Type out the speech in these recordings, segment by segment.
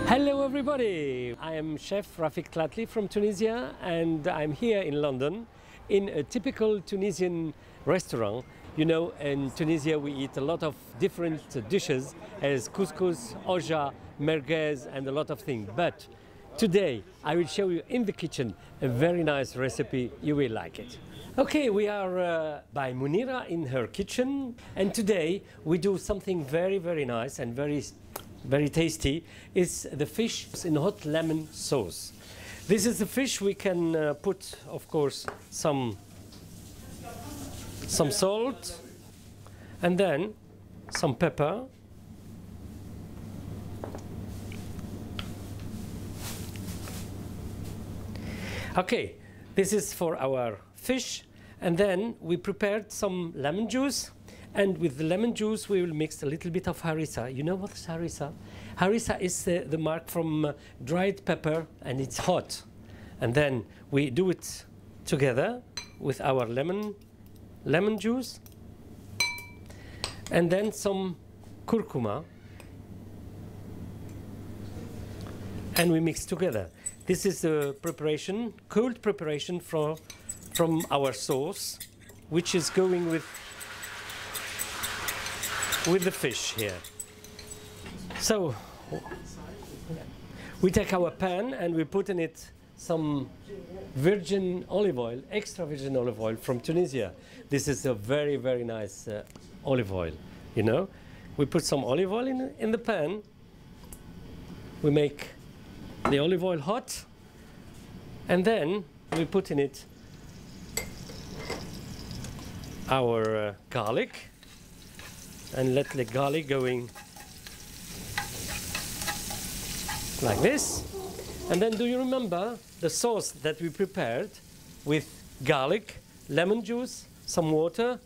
Hello everybody! I am Chef Rafik Tlatli from Tunisia, and I'm here in London in a typical Tunisian restaurant. You know, in Tunisia we eat a lot of different dishes as couscous, oja, merguez and a lot of things. But today I will show you in the kitchen a very nice recipe. You will like it. Okay, we are by Munira in her kitchen, and today we do something very nice and very tasty. Is the fish in hot lemon sauce. This is the fish. We can put, of course, some salt and then some pepper. Okay, this is for our fish, and then we prepared some lemon juice. And with the lemon juice, we will mix a little bit of harissa. You know what is harissa? Harissa is the mark from dried pepper, and it's hot. And then we do it together with our lemon juice. And then some curcuma. And we mix together. This is the preparation, cold preparation from our sauce, which is going with the fish here. So we take our pan and we put in it some virgin olive oil, extra virgin olive oil from Tunisia. This is a very nice olive oil, you know. We put some olive oil in the pan. We make the olive oil hot, and then we put in it our garlic. And let the garlic going like this. And then do you remember the sauce that we prepared with garlic, lemon juice, some water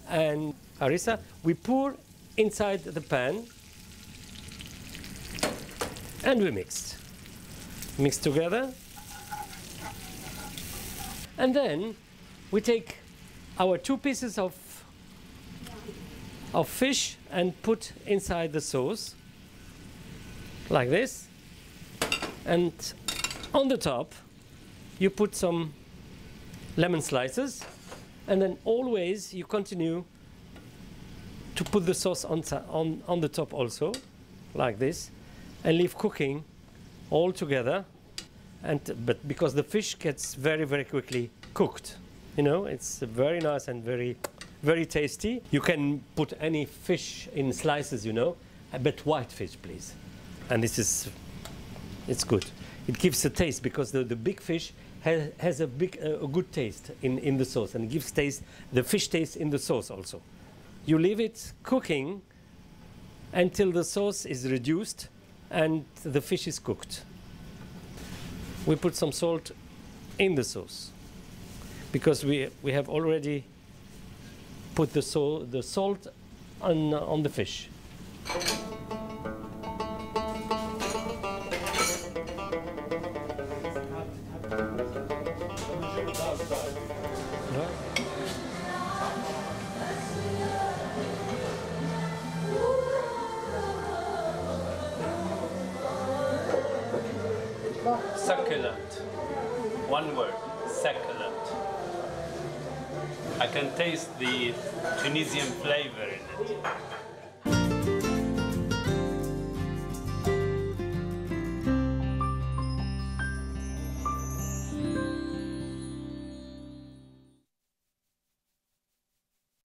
and harissa? We pour inside the pan and we mix together. And then we take our 2 pieces of fish and put inside the sauce like this, and on the top you put some lemon slices, and then always you continue to put the sauce on the top also like this, and leave cooking all together. But because the fish gets very quickly cooked, you know, it's very nice and very tasty. You can put any fish in slices, you know, but white fish, please. And it's good. It gives a taste because the big fish has a good taste in the sauce, and it gives the fish taste in the sauce also. You leave it cooking until the sauce is reduced and the fish is cooked. We put some salt in the sauce because we have already put the salt on the fish. Succulent. One word, succulent. I can taste the Tunisian flavor in it.